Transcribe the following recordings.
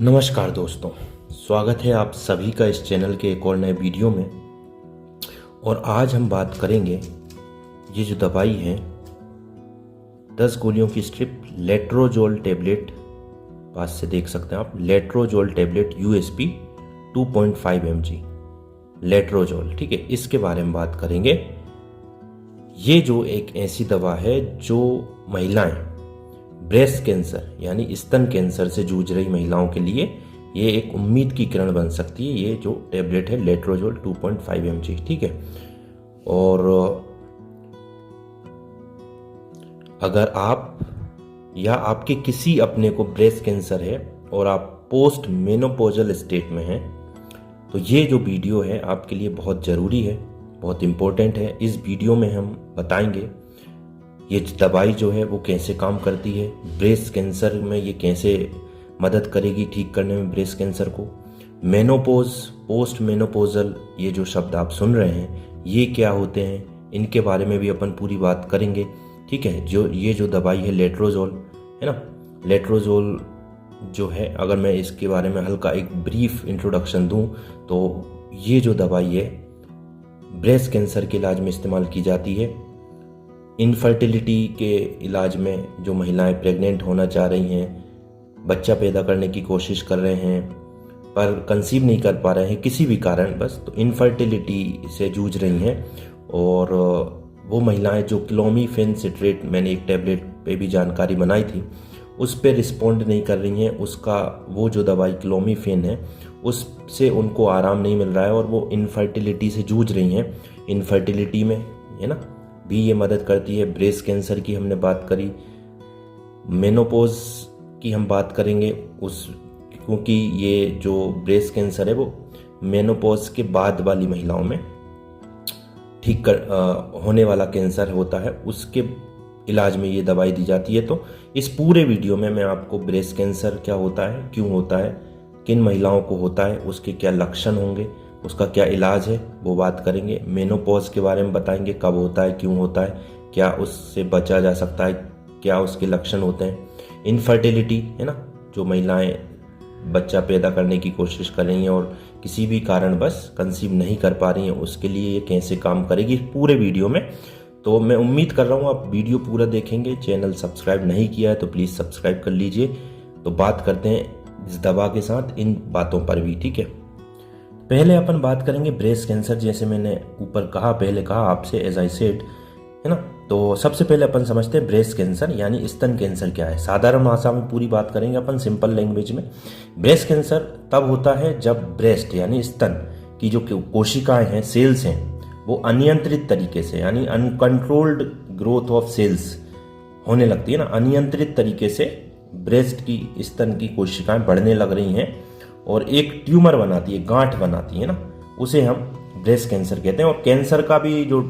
नमस्कार दोस्तों, स्वागत है आप सभी का इस चैनल के एक और नए वीडियो में। और आज हम बात करेंगे ये जो दवाई है 10 गोलियों की स्ट्रिप लेट्रोजोल टैबलेट, पास से देख सकते हैं आप, letrozole tablet USP 2.5 mg letrozole, ठीक है, इसके बारे में बात करेंगे। ये जो एक ऐसी दवा है जो महिलाएं ब्रेस्ट कैंसर यानी स्तन कैंसर से जूझ रही महिलाओं के लिए ये एक उम्मीद की किरण बन सकती है। ये जो टैबलेट है लेट्रोजोल 2.5 mg, ठीक है। और अगर आप या आपके किसी अपने को ब्रेस्ट कैंसर है और आप पोस्ट मेनोपॉजल स्टेट में हैं, तो ये जो वीडियो है आपके लिए बहुत ज़रूरी है, बहुत इम्पोर्टेंट है। इस वीडियो में हम बताएंगे ये दवाई जो है वो कैसे काम करती है, ब्रेस्ट कैंसर में ये कैसे मदद करेगी ठीक करने में ब्रेस्ट कैंसर को। मेनोपोज, पोस्ट मेनोपोजल, ये जो शब्द आप सुन रहे हैं ये क्या होते हैं, इनके बारे में भी अपन पूरी बात करेंगे, ठीक है। ये जो दवाई है लेट्रोजोल, है ना, लेट्रोजोल जो है, अगर मैं इसके बारे में हल्का एक ब्रीफ इंट्रोडक्शन दूं तो ये जो दवाई है ब्रेस्ट कैंसर के इलाज में इस्तेमाल की जाती है। इनफर्टिलिटी के इलाज में जो महिलाएं प्रेग्नेंट होना चाह रही हैं, बच्चा पैदा करने की कोशिश कर रहे हैं पर कंसीव नहीं कर पा रहे हैं किसी भी कारण, बस तो इनफर्टिलिटी से जूझ रही हैं, और वो महिलाएं जो क्लोमिफेन सिट्रेट, मैंने एक टैबलेट पे भी जानकारी बनाई थी, उस पर रिस्पॉन्ड नहीं कर रही हैं, उसका वो जो दवाई क्लोमिफेन है उससे उनको आराम नहीं मिल रहा है और वो इनफर्टिलिटी से जूझ रही हैं। इनफर्टिलिटी में, है ना, भी ये मदद करती है। ब्रेस्ट कैंसर की हमने बात करी, मेनोपोज की हम बात करेंगे क्योंकि ये जो ब्रेस्ट कैंसर है वो मेनोपोज के बाद वाली महिलाओं में ठीक होने वाला कैंसर होता है, उसके इलाज में ये दवाई दी जाती है। तो इस पूरे वीडियो में मैं आपको ब्रेस्ट कैंसर क्या होता है, क्यों होता है, किन महिलाओं को होता है, उसके क्या लक्षण होंगे, उसका क्या इलाज है, वो बात करेंगे। मेनोपॉज के बारे में बताएंगे, कब होता है, क्यों होता है, क्या उससे बचा जा सकता है, क्या उसके लक्षण होते हैं। इनफर्टिलिटी, है ना, जो महिलाएं बच्चा पैदा करने की कोशिश कर रही हैं और किसी भी कारण बस कंसीव नहीं कर पा रही हैं, उसके लिए ये कैसे काम करेगी पूरे वीडियो में। तो मैं उम्मीद कर रहा हूँ आप वीडियो पूरा देखेंगे। चैनल सब्सक्राइब नहीं किया है तो प्लीज़ सब्सक्राइब कर लीजिए। तो बात करते हैं इस दवा के साथ इन बातों पर भी, ठीक है। पहले अपन बात करेंगे ब्रेस्ट कैंसर, जैसे मैंने ऊपर कहा, पहले कहा आपसे, एज आई सेड, है ना। तो सबसे पहले अपन समझते हैं ब्रेस्ट कैंसर यानी स्तन कैंसर क्या है। साधारण भाषा में पूरी बात करेंगे अपन, सिंपल लैंग्वेज में। ब्रेस्ट कैंसर तब होता है जब ब्रेस्ट यानी स्तन की जो कोशिकाएं हैं, सेल्स हैं, वो अनियंत्रित तरीके से यानी अनकंट्रोल्ड ग्रोथ ऑफ सेल्स होने लगती है ना, अनियंत्रित तरीके से ब्रेस्ट की, स्तन की कोशिकाएं बढ़ने लग रही हैं और एक ट्यूमर बनाती है, गांठ बनाती है ना, उसे हम ब्रेस्ट कैंसर कहते हैं। और कैंसर का भी जो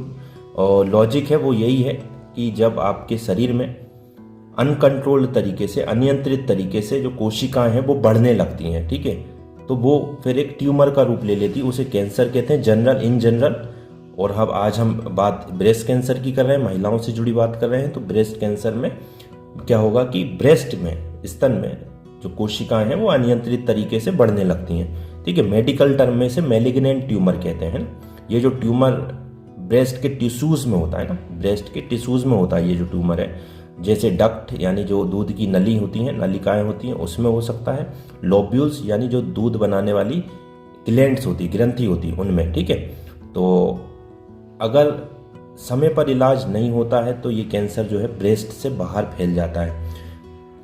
लॉजिक है वो यही है कि जब आपके शरीर में अनकंट्रोल्ड तरीके से, अनियंत्रित तरीके से जो कोशिकाएं हैं वो बढ़ने लगती हैं, ठीक है, तो वो फिर एक ट्यूमर का रूप ले लेती है, उसे कैंसर कहते हैं जनरल, इन जनरल। और अब आज हम बात ब्रेस्ट कैंसर की कर रहे हैं, महिलाओं से जुड़ी बात कर रहे हैं। तो ब्रेस्ट कैंसर में क्या होगा कि ब्रेस्ट में, स्तन में जो कोशिकाएं हैं वो अनियंत्रित तरीके से बढ़ने लगती हैं, ठीक है। मेडिकल टर्म में से मैलिग्नेंट ट्यूमर कहते हैं ना। ये जो ट्यूमर ब्रेस्ट के टिश्यूज में होता है ना, ब्रेस्ट के टिश्यूज में होता है ये जो ट्यूमर है, जैसे डक्ट यानी जो दूध की नली होती हैं, नलिकाएं होती हैं, उसमें हो सकता है। लोब्यूल्स यानी जो दूध बनाने वाली ग्लैंड्स होती, ग्रंथि होती, उनमें, ठीक है। तो अगर समय पर इलाज नहीं होता है तो ये कैंसर जो है ब्रेस्ट से बाहर फैल जाता है।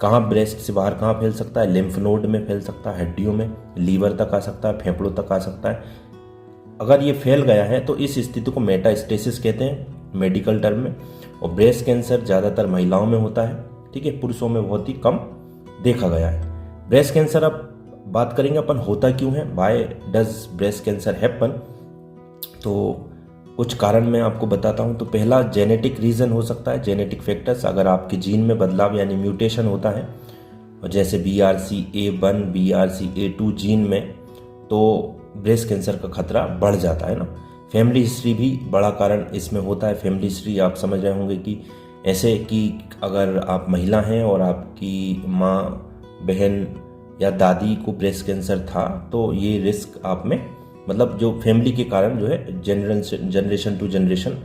कहाँ ब्रेस्ट से बाहर कहाँ फैल सकता है, लिम्फ नोड में फैल सकता है, हड्डियों में, लीवर तक आ सकता है, फेफड़ों तक आ सकता है। अगर ये फैल गया है तो इस स्थिति को मेटास्टेसिस कहते हैं मेडिकल टर्म में। और ब्रेस्ट कैंसर ज़्यादातर महिलाओं में होता है, ठीक है, पुरुषों में बहुत ही कम देखा गया है। ब्रेस्ट कैंसर, अब बात करेंगे अपन होता क्यों है, why does breast cancer happen. तो कुछ कारण मैं आपको बताता हूं। तो पहला जेनेटिक रीज़न हो सकता है, जेनेटिक फैक्टर्स, अगर आपके जीन में बदलाव यानी म्यूटेशन होता है, और जैसे BRCA1, BRCA2 जीन में, तो ब्रेस्ट कैंसर का खतरा बढ़ जाता है ना। फैमिली हिस्ट्री भी बड़ा कारण इसमें होता है। फैमिली हिस्ट्री आप समझ रहे होंगे कि ऐसे कि अगर आप महिला हैं और आपकी माँ, बहन या दादी को ब्रेस्ट कैंसर था तो ये रिस्क आप में मतलब जो फैमिली के कारण जो है जनरेशन टू जनरेशन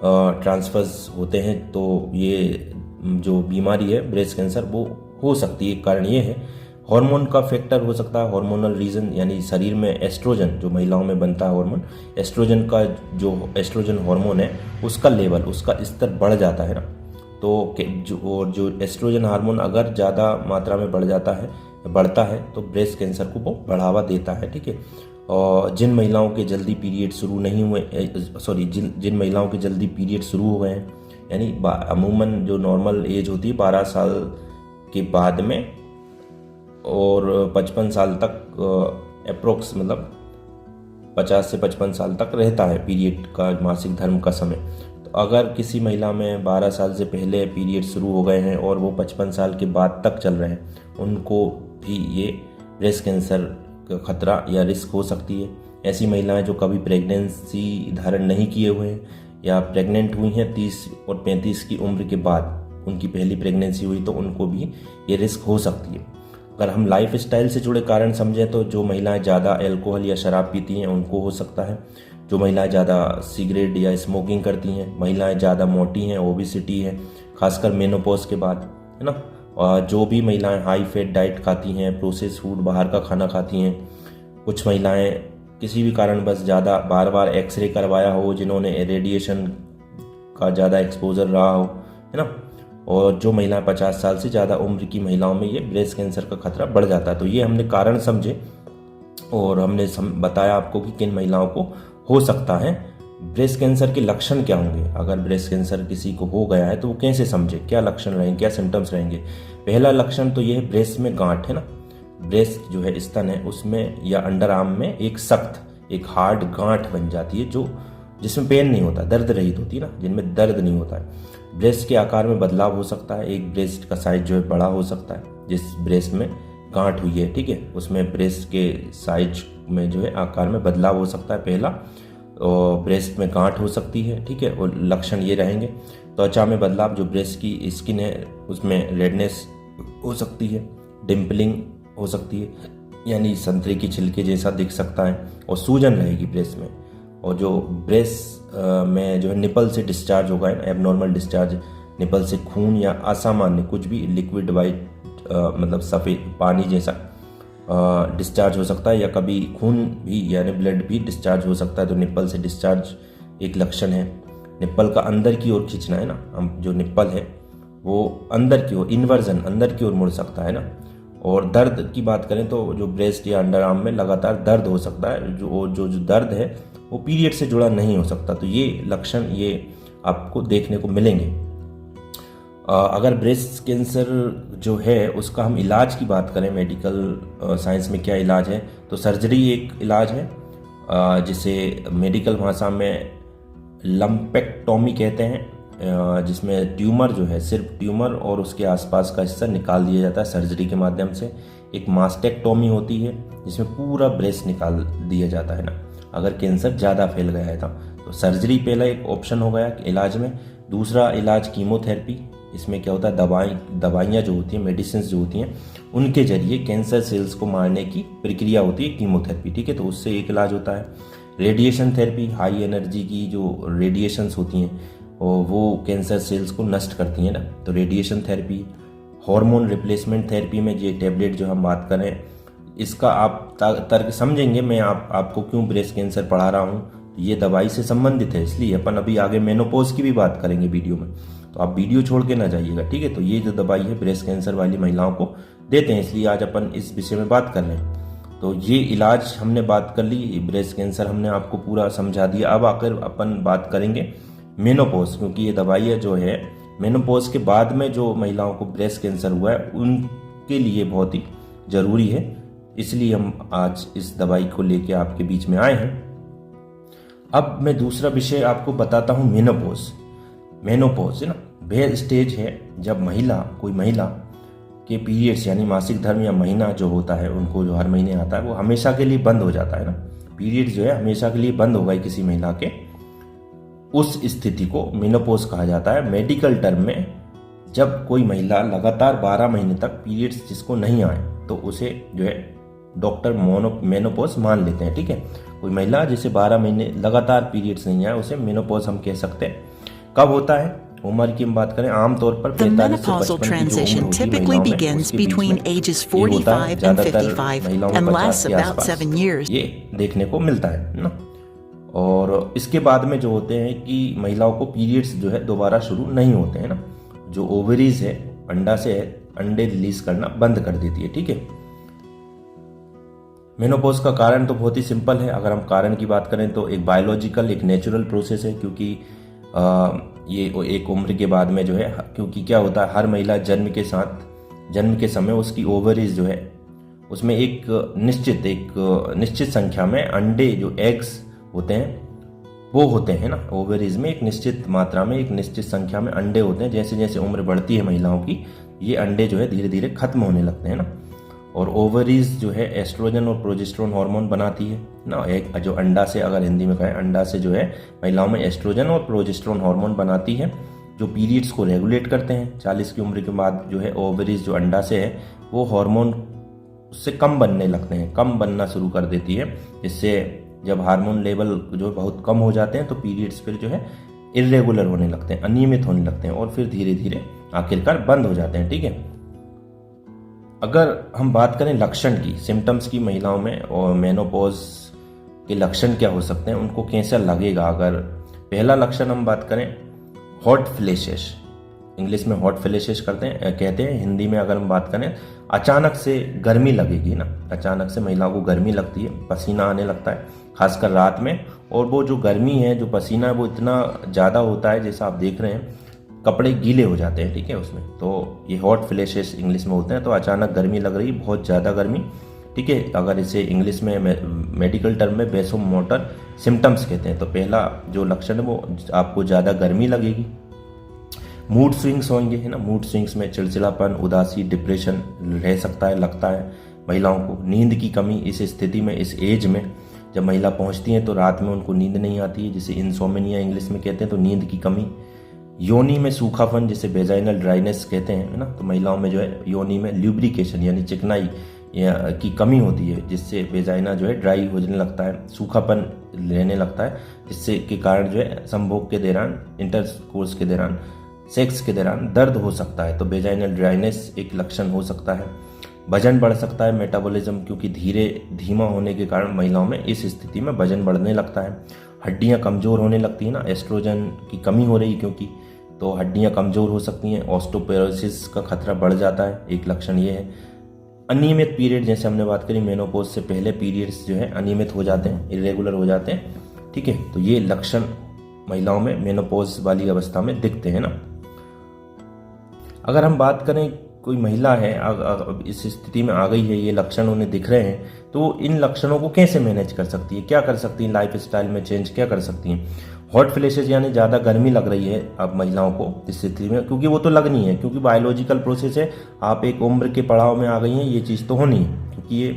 ट्रांसफर्स होते हैं, तो ये जो बीमारी है ब्रेस्ट कैंसर वो हो सकती है। कारण ये है हार्मोन का फैक्टर हो सकता है, हार्मोनल रीजन, यानी शरीर में एस्ट्रोजन जो महिलाओं में बनता है हार्मोन, एस्ट्रोजन का जो एस्ट्रोजन हार्मोन है उसका लेवल, उसका स्तर बढ़ जाता है ना। तो जो एस्ट्रोजन हार्मोन अगर ज़्यादा मात्रा में बढ़ता है तो ब्रेस्ट कैंसर को वो बढ़ावा देता है, ठीक है। और जिन महिलाओं के जल्दी पीरियड शुरू नहीं हुए, जिन महिलाओं के जल्दी पीरियड शुरू हो गए हैं, यानी अमूमन जो नॉर्मल एज होती है 12 साल के बाद में और 55 साल तक अप्रोक्स मतलब 50 से 55 साल तक रहता है पीरियड का, मासिक धर्म का समय। तो अगर किसी महिला में 12 साल से पहले पीरियड शुरू हो गए हैं और वो 55 साल के बाद तक चल रहे हैं, उनको भी ये ब्रेस्ट कैंसर का खतरा या रिस्क हो सकती है। ऐसी महिलाएं जो कभी प्रेगनेंसी धारण नहीं किए हुए हैं या प्रेग्नेंट हुई हैं 30 और 35 की उम्र के बाद उनकी पहली प्रेगनेंसी हुई, तो उनको भी ये रिस्क हो सकती है। अगर हम लाइफ स्टाइल से जुड़े कारण समझें तो जो महिलाएं ज़्यादा अल्कोहल या शराब पीती हैं उनको हो सकता है, जो महिलाएं ज़्यादा सिगरेट या स्मोकिंग करती हैं, महिलाएं ज़्यादा मोटी हैं, ओबिसिटी है, खासकर मेनोपॉज के बाद, है ना। और जो भी महिलाएं हाई फैट डाइट खाती हैं, प्रोसेस फूड बाहर का खाना खाती हैं, कुछ महिलाएं किसी भी कारण बस ज़्यादा बार बार एक्सरे करवाया हो, जिन्होंने रेडिएशन का ज़्यादा एक्सपोजर रहा हो, है ना। और जो महिलाएं 50 साल से ज़्यादा उम्र की महिलाओं में ये ब्रेस्ट कैंसर का खतरा बढ़ जाता है। तो ये हमने कारण समझे और हमने बताया आपको कि किन महिलाओं को हो सकता है। ब्रेस्ट कैंसर के लक्षण क्या होंगे, अगर ब्रेस्ट कैंसर किसी को हो गया है तो वो कैसे समझे, क्या लक्षण रहेंगे, क्या सिम्टम्स रहेंगे। पहला लक्षण तो ये है ब्रेस्ट में गांठ, है ना। ब्रेस्ट जो है स्तन है उसमें या अंडर आर्म में एक सख्त एक हार्ड गांठ बन जाती है, जो जिसमें पेन नहीं होता, दर्द रहित होती है ना, जिनमें दर्द नहीं होता है। ब्रेस्ट के आकार में बदलाव हो सकता है, एक ब्रेस्ट का साइज जो है बड़ा हो सकता है, जिस ब्रेस्ट में गांठ हुई है, ठीक है, उसमें ब्रेस्ट के साइज में जो है आकार में बदलाव हो सकता है पहला। और ब्रेस्ट में गांठ हो सकती है, ठीक है, और लक्षण ये रहेंगे। त्वचा में बदलाव, जो ब्रेस्ट की स्किन है उसमें रेडनेस हो सकती है, डिम्पलिंग हो सकती है, यानी संतरे की छिलके जैसा दिख सकता है, और सूजन रहेगी ब्रेस्ट में। और जो ब्रेस्ट में जो है निपल से डिस्चार्ज होगा, एबनॉर्मल डिस्चार्ज, निपल से खून या असामान्य कुछ भी लिक्विड वाइट मतलब सफ़ेद पानी जैसा डिस्चार्ज हो सकता है, या कभी खून भी यानी ब्लड भी डिस्चार्ज हो सकता है। तो निप्पल से डिस्चार्ज एक लक्षण है। निप्पल का अंदर की ओर खींचना, है ना, हम जो निप्पल है वो अंदर की ओर, इन्वर्जन अंदर की ओर मुड़ सकता है ना। और दर्द की बात करें तो जो ब्रेस्ट या अंडर आर्म में लगातार दर्द हो सकता है, जो दर्द है वो पीरियड से जुड़ा नहीं हो सकता। तो ये लक्षण ये आपको देखने को मिलेंगे। अगर ब्रेस्ट कैंसर जो है उसका हम इलाज की बात करें, मेडिकल साइंस में क्या इलाज है, तो सर्जरी एक इलाज है, जिसे मेडिकल भाषा में लंपेक्टोमी कहते हैं, जिसमें ट्यूमर जो है सिर्फ ट्यूमर और उसके आसपास का हिस्सा निकाल दिया जाता है सर्जरी के माध्यम से। एक मास्टेक्टोमी होती है जिसमें पूरा ब्रेस्ट निकाल दिया जाता है ना, अगर कैंसर ज़्यादा फैल गया है तो सर्जरी पहला एक ऑप्शन हो गया इलाज में। दूसरा इलाज कीमोथेरेपी, इसमें क्या होता है दवाइयाँ जो होती हैं, मेडिसिन जो होती हैं, उनके जरिए कैंसर सेल्स को मारने की प्रक्रिया होती है कीमोथेरेपी, ठीक है, तो उससे एक इलाज होता है। रेडिएशन थेरेपी, हाई एनर्जी की जो रेडिएशंस होती हैं और वो कैंसर सेल्स को नष्ट करती हैं ना, तो radiation therapy. Hormone replacement therapy में ये टैबलेट जो हम बात करें, इसका आप तर्क समझेंगे मैं आपको क्यों ब्रेस्ट कैंसर पढ़ा रहा हूँ, ये दवाई से संबंधित है, इसलिए अपन अभी आगे मेनोपॉज की भी बात करेंगे वीडियो में, तो आप वीडियो छोड़ के ना जाइएगा, ठीक है। तो ये जो दवाई है ब्रेस्ट कैंसर वाली महिलाओं को देते हैं, इसलिए आज अपन इस विषय में बात कर रहे हैं। तो ये इलाज हमने बात कर ली, ब्रेस्ट कैंसर हमने आपको पूरा समझा दिया। अब आकर अपन बात करेंगे मेनोपॉज, क्योंकि ये दवाइयाँ जो है मेनोपॉज के बाद में जो महिलाओं को ब्रेस्ट कैंसर हुआ है उनके लिए बहुत ही ज़रूरी है, इसलिए हम आज इस दवाई को लेके आपके बीच में आए हैं। अब मैं दूसरा विषय आपको बताता हूँ मेनोपॉज। मेनोपॉज है ना, वह स्टेज है जब कोई महिला के पीरियड्स यानी मासिक धर्म या महीना जो होता है उनको जो हर महीने आता है वो हमेशा के लिए बंद हो जाता है ना। पीरियड जो है हमेशा के लिए बंद हो गई किसी महिला के, उस स्थिति को मेनोपॉज कहा जाता है। मेडिकल टर्म में जब कोई महिला लगातार 12 महीने तक पीरियड्स जिसको नहीं आए, तो उसे जो है डॉक्टर मेनोपॉज मान लेते हैं। ठीक है, कोई महिला जिसे 12 महीने लगातार पीरियड्स नहीं आए उसे मेनोपॉज हम कह सकते हैं। कब होता है, उम्र की हम बात करें, आमतौर पर 45 से 55 की जो उम्र होती है महिलाओं में, उसके बीच में ये होता है। ज़्यादातर महिलाओं में 50 के आसपास ये देखने को मिलता है ना। और इसके बाद में जो होते हैं कि महिलाओं को पीरियड्स जो है दोबारा शुरू नहीं होते हैं ना। जो ओवरीज है, अंडा से है, अंडे रिलीज करना बंद कर देती है। ठीक है, मेनोपॉज का कारण तो बहुत ही सिंपल है। अगर हम कारण की बात करें तो एक बायोलॉजिकल, एक नेचुरल प्रोसेस है, क्योंकि ये एक उम्र के बाद में जो है, क्योंकि क्या होता है, हर महिला जन्म के समय उसकी ओवरीज जो है उसमें एक निश्चित संख्या में अंडे, जो एग्स होते हैं वो होते हैं ना। ओवरीज में एक निश्चित मात्रा में, एक निश्चित संख्या में अंडे होते हैं। जैसे जैसे उम्र बढ़ती है महिलाओं की, ये अंडे जो है धीरे धीरे खत्म होने लगते हैं ना। और ओवरीज जो है एस्ट्रोजन और प्रोजेस्टेरोन हार्मोन बनाती है ना। एक जो अंडा से, अगर हिंदी में कहें, अंडा से जो है महिलाओं में एस्ट्रोजन और प्रोजेस्टेरोन हार्मोन बनाती है, जो पीरियड्स को रेगुलेट करते हैं। 40 की उम्र के बाद जो है ओवरीज जो अंडा से है वो हार्मोन उससे कम बनने लगते हैं, कम बनना शुरू कर देती है। जिससे जब हार्मोन लेवल जो बहुत कम हो जाते हैं तो पीरियड्स फिर जो है इरेगुलर होने लगते हैं, अनियमित होने लगते हैं और फिर धीरे धीरे आखिरकार बंद हो जाते हैं। ठीक है, अगर हम बात करें लक्षण की, सिम्टम्स की महिलाओं में, और मेनोपॉज के लक्षण क्या हो सकते हैं, उनको कैसा लगेगा। अगर पहला लक्षण हम बात करें, हॉट फ्लैशेस, इंग्लिश में हॉट फ्लैशेस कहते हैं, हिंदी में अगर हम बात करें, अचानक से गर्मी लगेगी ना। अचानक से महिलाओं को गर्मी लगती है, पसीना आने लगता है, खासकर रात में। और वो जो गर्मी है, जो पसीना है, वो इतना ज़्यादा होता है, जैसा आप देख रहे हैं, कपड़े गीले हो जाते हैं। ठीक है, उसमें तो ये हॉट फ्लैशेस इंग्लिश में होते हैं। तो अचानक गर्मी लग रही है, बहुत ज़्यादा गर्मी। ठीक है, अगर इसे इंग्लिश में मेडिकल टर्म में वेसोमोटर सिम्टम्स कहते हैं। तो पहला जो लक्षण है वो आपको ज़्यादा गर्मी लगेगी। मूड स्विंग्स होंगे, है ना। मूड स्विंग्स में चिड़चिड़ापन, उदासी, डिप्रेशन रह सकता है, लगता है महिलाओं को। नींद की कमी, इस स्थिति में, इस एज में जब महिला पहुंचती हैं तो रात में उनको नींद नहीं आती है, जिसे इंसोमेनिया इंग्लिश में कहते हैं। तो नींद की कमी, योनि में सूखापन, जिसे वेजाइनल ड्राइनेस कहते हैं, है ना। तो महिलाओं में जो है योनि में ल्यूब्रिकेशन यानी चिकनाई की कमी होती है, जिससे वेजाइना जो है ड्राई होने लगता है, सूखापन रहने लगता है, जिससे के कारण जो है संभोग के दौरान, इंटरकोर्स के दौरान, सेक्स के दौरान दर्द हो सकता है। तो वेजाइनल ड्राइनेस एक लक्षण हो सकता है। वजन बढ़ सकता है, मेटाबॉलिज्म, क्योंकि धीमा होने के कारण महिलाओं में इस स्थिति में वजन बढ़ने लगता है। हड्डियां कमज़ोर होने लगती हैं ना, एस्ट्रोजन की कमी हो रही क्योंकि, तो हड्डियां कमज़ोर हो सकती हैं। ऑस्टियोपोरोसिस का खतरा बढ़ जाता है, एक लक्षण ये है। अनियमित पीरियड, जैसे हमने बात करी, मेनोपॉज से पहले पीरियड्स जो है अनियमित हो जाते हैं, इरेगुलर हो जाते हैं। ठीक है, तो ये लक्षण महिलाओं में मेनोपॉज वाली अवस्था में दिखते हैं ना। अगर हम बात करें, कोई महिला है इस स्थिति में आ गई है, ये लक्षण उन्हें दिख रहे हैं, तो इन लक्षणों को कैसे मैनेज कर सकती है, क्या कर सकती है, लाइफ स्टाइल में चेंज क्या कर सकती हैं। हॉट फ्लैशेस यानी ज़्यादा गर्मी लग रही है अब महिलाओं को इस स्थिति में, क्योंकि वो तो लगनी है, क्योंकि बायोलॉजिकल प्रोसेस है। आप एक उम्र के पड़ाव में आ गई हैं, ये चीज़ तो होनी है, क्योंकि ये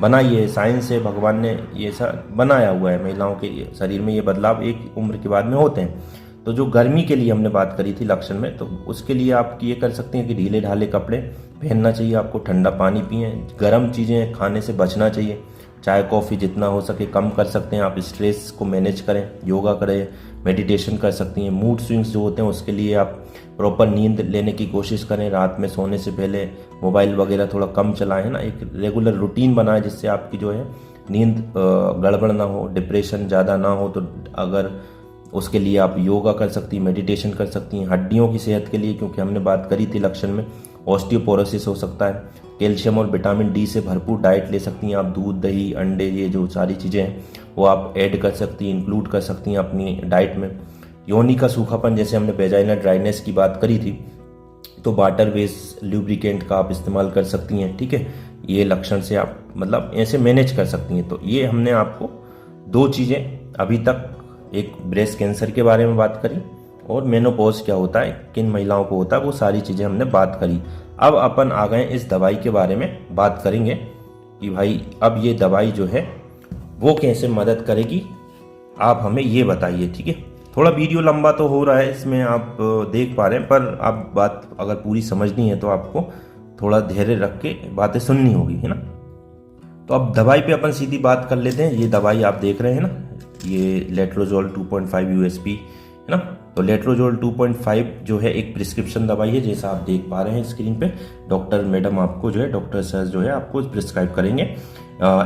बनाई है, साइंस है, भगवान ने ये सब बनाया हुआ है। महिलाओं के शरीर में ये बदलाव एक उम्र के बाद में होते हैं। तो जो गर्मी के लिए हमने बात करी थी लक्षण में, तो उसके लिए आप ये कर सकते हैं कि ढीले ढाले कपड़े पहनना चाहिए आपको, ठंडा पानी पिएं, गर्म चीज़ें खाने से बचना चाहिए, चाय कॉफ़ी जितना हो सके कम कर सकते हैं आप, स्ट्रेस को मैनेज करें, योगा करें, मेडिटेशन कर सकती हैं। मूड स्विंग्स जो होते हैं उसके लिए आप प्रॉपर नींद लेने की कोशिश करें, रात में सोने से पहले मोबाइल वगैरह थोड़ा कम चलाएं, है ना। एक रेगुलर रूटीन बनाएं जिससे आपकी जो है नींद गड़बड़ ना हो, डिप्रेशन ज़्यादा ना हो। तो अगर उसके लिए आप योगा कर सकती हैं, मेडिटेशन कर सकती हैं। हड्डियों की सेहत के लिए, क्योंकि हमने बात करी थी लक्षण में, ऑस्टियोपोरोसिस हो सकता है। कैल्शियम और विटामिन डी से भरपूर डाइट ले सकती हैं आप, दूध, दही, अंडे, ये जो सारी चीज़ें हैं वो आप ऐड कर सकती हैं, इंक्लूड कर सकती हैं अपनी डाइट में। योनि का सूखापन, जैसे हमने वेजाइनल ड्राइनेस की बात करी थी, तो वाटर बेस्ड ल्यूब्रिकेंट का आप इस्तेमाल कर सकती हैं। ठीक है, ये लक्षण से आप मतलब ऐसे मैनेज कर सकती हैं। तो ये हमने आपको 2 चीज़ें अभी तक, एक ब्रेस्ट कैंसर के बारे में बात करी और मेनोपॉज क्या होता है, किन महिलाओं को होता है, वो सारी चीज़ें हमने बात करी। अब अपन आ गए इस दवाई के बारे में बात करेंगे कि भाई अब ये दवाई जो है वो कैसे मदद करेगी, आप हमें ये बताइए। ठीक है, थोड़ा वीडियो लंबा तो हो रहा है इसमें, आप देख पा रहे हैं, पर आप बात अगर पूरी समझनी है तो आपको थोड़ा धैर्य रख के बातें सुननी होगी, है ना। तो अब दवाई पे अपन सीधी बात कर लेते हैं। ये दवाई आप देख रहे हैं ना, ये लेट्रोजोल 2.5 यूएसपी, है ना। तो लेट्रोजोल 2.5 जो है एक प्रिस्क्रिप्शन दवाई है, जैसा आप देख पा रहे हैं स्क्रीन पे। डॉक्टर मैडम आपको जो है, डॉक्टर सर जो है आपको प्रिस्क्राइब करेंगे।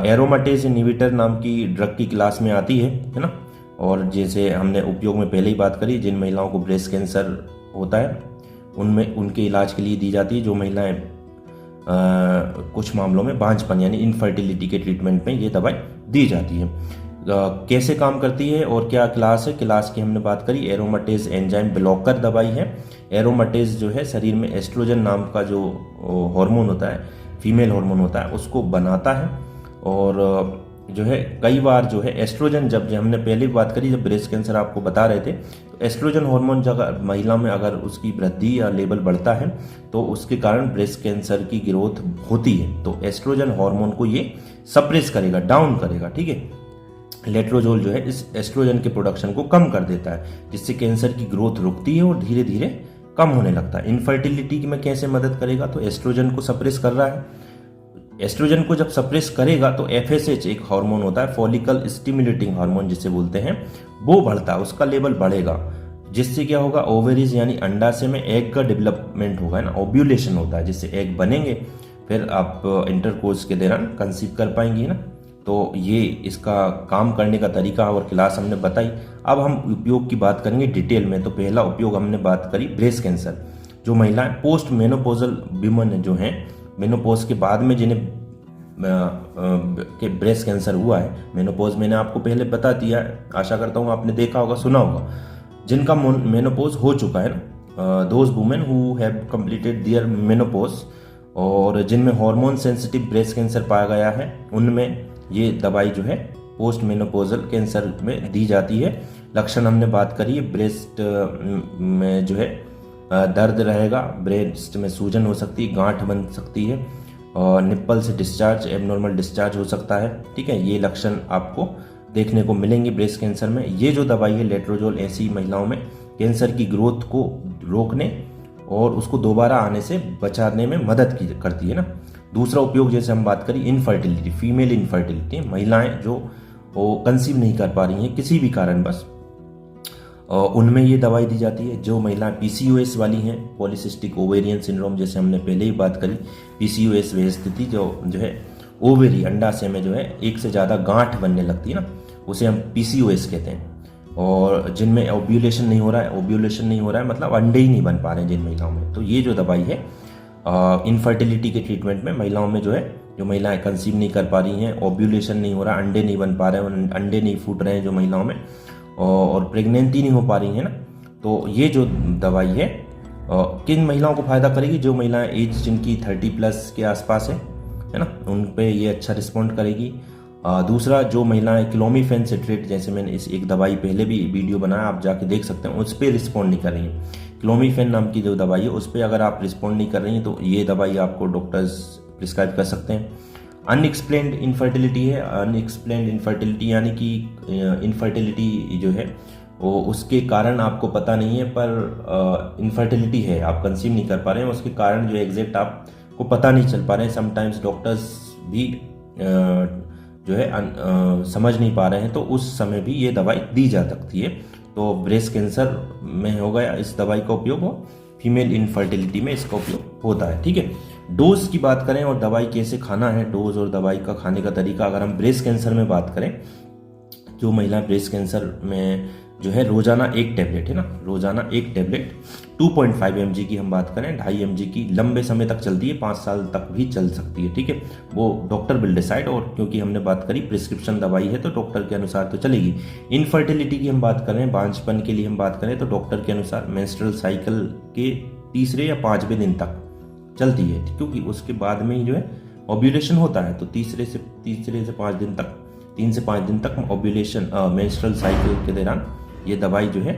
एरोमाटेज इनहिबिटर नाम की ड्रग की क्लास में आती है ना। और जैसे हमने उपयोग में पहले ही बात करी, जिन महिलाओं को ब्रेस्ट कैंसर होता है उनमें उनके इलाज के लिए दी जाती है। जो महिलाएं कुछ मामलों में बांझपन यानी इनफर्टिलिटी के ट्रीटमेंट में ये दवाई दी जाती है। कैसे काम करती है और क्या क्लास है, क्लास की हमने बात करी। एरोमाटेज एंजाइम ब्लॉकर दवाई है। एरोमाटेज जो है शरीर में एस्ट्रोजन नाम का जो हार्मोन होता है, फीमेल हार्मोन होता है, उसको बनाता है। और जो है कई बार जो है एस्ट्रोजन, जब हमने पहले भी बात करी, जब ब्रेस्ट कैंसर आपको बता रहे थे, तो एस्ट्रोजन हार्मोन जब महिला में अगर उसकी वृद्धि या लेवल बढ़ता है तो उसके कारण ब्रेस्ट कैंसर की ग्रोथ होती है। तो एस्ट्रोजन हार्मोन को ये सप्रेस करेगा, डाउन करेगा, ठीक है। लेट्रोजोल जो है इस एस्ट्रोजन के प्रोडक्शन को कम कर देता है, जिससे कैंसर की ग्रोथ रुकती है और धीरे धीरे कम होने लगता है। इनफर्टिलिटी में कैसे मदद करेगा, तो एस्ट्रोजन को सप्रेस कर रहा है। एस्ट्रोजन को जब सप्रेस करेगा तो एफएसएच एक हार्मोन होता है, फॉलिकल स्टिमुलेटिंग हार्मोन जिसे बोलते हैं, वो बढ़ता है, उसका लेवल बढ़ेगा, जिससे क्या होगा, ओवेरीज यानी अंडाशय में एग का डेवलपमेंट होगा, है ना। ओव्यूलेशन होता है, जिससे एग बनेंगे, फिर आप इंटरकोर्स के दौरान कंसीव कर पाएंगे ना। तो ये इसका काम करने का तरीका और क्लास हमने बताई। अब हम उपयोग की बात करेंगे डिटेल में। तो पहला उपयोग हमने बात करी ब्रेस्ट कैंसर। जो महिलाएं पोस्ट मेनोपोजल विमेन जो हैं, मेनोपोज के बाद में जिन्हें के ब्रेस्ट कैंसर हुआ है, मेनोपोज मैंने आपको पहले बता दिया है, आशा करता हूँ आपने देखा होगा, सुना होगा। जिनका मेनोपोज हो चुका है ना, those women who have completed there menopause, और जिनमें हार्मोन सेंसिटिव ब्रेस्ट कैंसर पाया गया है, उनमें ये दवाई जो है पोस्ट मेनोपोजल कैंसर में दी जाती है। लक्षण हमने बात करी है, ब्रेस्ट में जो है दर्द रहेगा, ब्रेस्ट में सूजन हो सकती है, गांठ बन सकती है, और निप्पल से डिस्चार्ज, एबनॉर्मल डिस्चार्ज हो सकता है, ठीक है। ये लक्षण आपको देखने को मिलेंगे ब्रेस्ट कैंसर में। ये जो दवाई है लेट्रोजोल ऐसी महिलाओं में कैंसर की ग्रोथ को रोकने और उसको दोबारा आने से बचाने में मदद करती है ना। दूसरा उपयोग जैसे हम बात करें इनफर्टिलिटी, फीमेल इनफर्टिलिटी, महिलाएं जो कंसीव नहीं कर पा रही हैं किसी भी कारण बस, उनमें ये दवाई दी जाती है। जो महिलाएं पीसीओएस वाली हैं, पॉलीसिस्टिक ओवेरियन सिंड्रोम, जैसे हमने पहले ही बात करी, पीसीओएस वह स्थिति जो है ओवेरी अंडाशय में जो है एक से ज़्यादा गांठ बनने लगती है ना, उसे हम पीसीओएस कहते हैं। और जिनमें ओव्यूलेशन नहीं हो रहा है, ओव्यूलेशन नहीं हो रहा है मतलब अंडे ही नहीं बन पा रहे हैं जिन महिलाओं में, तो ये जो दवाई है इनफर्टिलिटी के ट्रीटमेंट में महिलाओं में जो है, जो महिलाएं कंसीव नहीं कर पा रही हैं, ओव्यूलेशन नहीं हो रहा, अंडे नहीं बन पा रहे हैं, अंडे नहीं फूट रहे हैं जो महिलाओं में, और प्रेगनेंटी नहीं हो पा रही है ना, तो ये जो दवाई है किन महिलाओं को फ़ायदा करेगी, जो महिलाएं एज जिनकी 30+ के आसपास है ना, उन पे ये अच्छा रिस्पॉन्ड करेगी। दूसरा, जो महिलाएं क्लोमिफेन सिट्रेट, जैसे मैंने इस एक दवाई पहले भी वीडियो बनाया, आप जाके देख सकते हैं, उस पर रिस्पॉन्ड नहीं कर रही हैं। क्लोमिफेन नाम की जो दवाई है उस पर अगर आप रिस्पॉन्ड नहीं कर रही हैं तो ये दवाई आपको डॉक्टर्स प्रिस्क्राइब कर सकते हैं। अनएक्सप्लेन्ड इनफर्टिलिटी है, अनएक्सप्लेन्ड इनफर्टिलिटी यानी कि इनफर्टिलिटी जो है वो उसके कारण आपको पता नहीं है, पर इनफर्टिलिटी है, आप कंसीव नहीं कर पा रहे हैं, उसके कारण जो एग्जैक्ट आपको पता नहीं चल पा रहे हैं। समटाइम्स डॉक्टर्स भी जो है समझ नहीं पा रहे हैं, तो उस समय भी ये दवाई दी जा सकती है। तो ब्रेस्ट कैंसर में हो गया इस दवाई का उपयोग, हो फीमेल इनफर्टिलिटी में इसका उपयोग होता है, ठीक है। डोज की बात करें और दवाई कैसे खाना है, डोज और दवाई का खाने का तरीका, अगर हम ब्रेस्ट कैंसर में बात करें, जो महिला ब्रेस्ट कैंसर में जो है रोजाना एक टेबलेट है ना, रोजाना एक टेबलेट 2.5 mg की हम बात करें, 2.5 mg की लंबे समय तक चलती है, 5 साल तक भी चल सकती है, ठीक है। वो डॉक्टर विल डिसाइड, और क्योंकि हमने बात करी प्रिस्क्रिप्शन दवाई है तो डॉक्टर के अनुसार तो चलेगी। इनफर्टिलिटी की हम बात करें, बांझपन के लिए हम बात करें, तो डॉक्टर के अनुसार मेंस्ट्रुअल साइकिल के 3 या 5वें दिन तक चलती है, क्योंकि उसके बाद में ही जो है ओव्यूलेशन होता है, तो तीसरे से 5 दिन तक, 3 से 5 दिन तक ओव्यूलेशन मेंस्ट्रुअल साइकिल के दौरान ये दवाई जो है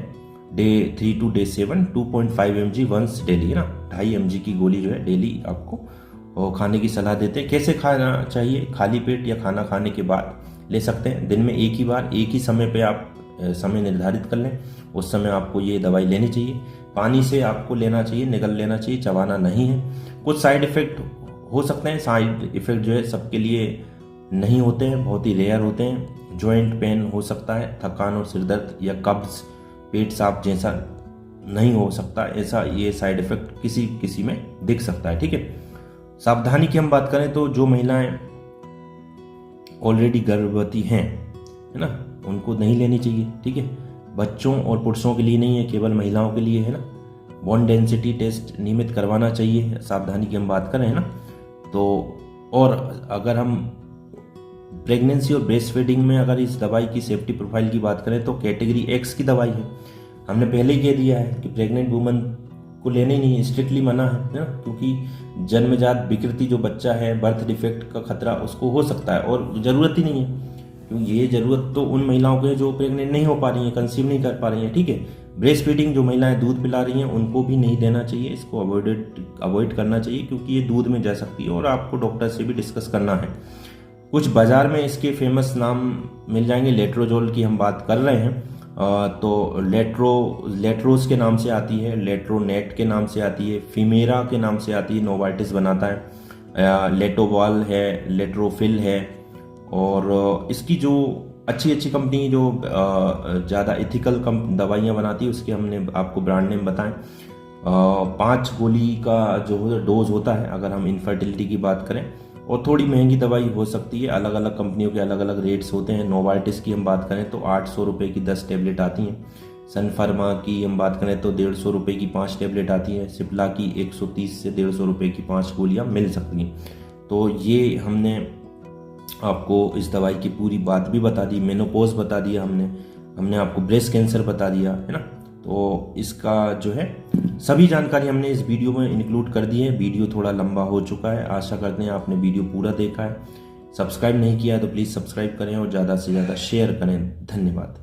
day 3 to day 7 2.5 mg once daily है ना, 2.5 mg की गोली जो है डेली आपको खाने की सलाह देते हैं। कैसे खाना चाहिए, खाली पेट या खाना खाने के बाद ले सकते हैं, दिन में एक ही बार एक ही समय पे आप समय निर्धारित कर लें, उस समय आपको ये दवाई लेनी चाहिए। पानी से आपको लेना चाहिए, निगल लेना चाहिए, चबाना नहीं है। कुछ साइड इफ़ेक्ट हो सकते हैं, साइड इफ़ेक्ट जो है सबके लिए नहीं होते हैं, बहुत ही रेयर होते हैं। जॉइंट पेन हो सकता है, थकान और सिरदर्द या कब्ज, पेट साफ जैसा नहीं हो सकता, ऐसा ये साइड इफ़ेक्ट किसी किसी में दिख सकता है। ठीक है, सावधानी की हम बात करें तो जो महिलाएं ऑलरेडी गर्भवती हैं, है ना, उनको नहीं लेनी चाहिए। ठीक है, बच्चों और पुरुषों के लिए नहीं है, केवल महिलाओं के लिए है ना। बोन डेंसिटी टेस्ट नियमित करवाना चाहिए, सावधानी की हम बात करें, है ना। तो और अगर हम प्रेगनेंसी और ब्रेस्ट फीडिंग में अगर इस दवाई की सेफ्टी प्रोफाइल की बात करें तो कैटेगरी एक्स की दवाई है। हमने पहले ही कह दिया है कि प्रेग्नेंट वुमन को लेने नहीं, स्ट्रिक्टली मना है ना, क्योंकि जन्मजात विकृति जो बच्चा है, बर्थ डिफेक्ट का खतरा उसको हो सकता है और ज़रूरत ही नहीं है, क्योंकि ये ज़रूरत तो उन महिलाओं को है जो प्रेग्नेंट नहीं हो पा रही हैं, कंसीव नहीं कर पा रही हैं। ठीक है, ब्रेस्ट फीडिंग जो महिलाएं दूध पिला रही हैं उनको भी नहीं देना चाहिए, इसको अवॉइड करना चाहिए, क्योंकि ये दूध में जा सकती है और आपको डॉक्टर से भी डिस्कस करना है। कुछ बाजार में इसके फेमस नाम मिल जाएंगे, लेट्रोजोल की हम बात कर रहे हैं तो लेट्रोस के नाम से आती है, लेट्रोनेट के नाम से आती है, फीमेरा के नाम से आती है, नोवार्टिस बनाता है, लेटोवॉल है, लेट्रोफिल है। और इसकी जो अच्छी कंपनी जो ज़्यादा इथिकल दवाइयाँ बनाती है उसके हमने आपको ब्रांड नेम बताएं। 5 गोली का जो डोज होता है अगर हम इनफर्टिलिटी की बात करें, और थोड़ी महंगी दवाई हो सकती है, अलग अलग कंपनियों के अलग अलग रेट्स होते हैं। नोवार्टिस की हम बात करें तो 800 रुपये की 10 टैबलेट आती हैं। सन फार्मा की हम बात करें तो 150 रुपये की 5 टैबलेट आती हैं। सिप्ला की 130 से 150 रुपये की 5 गोलियां मिल सकती हैं। तो ये हमने आपको इस दवाई की पूरी बात भी बता दी, मेनोपॉज बता दिया हमने आपको ब्रेस्ट कैंसर बता दिया, है ना। तो इसका जो है सभी जानकारी हमने इस वीडियो में इंक्लूड कर दी है। वीडियो थोड़ा लंबा हो चुका है, आशा करते हैं आपने वीडियो पूरा देखा है। सब्सक्राइब नहीं किया है तो प्लीज़ सब्सक्राइब करें और ज़्यादा से ज़्यादा शेयर करें। धन्यवाद।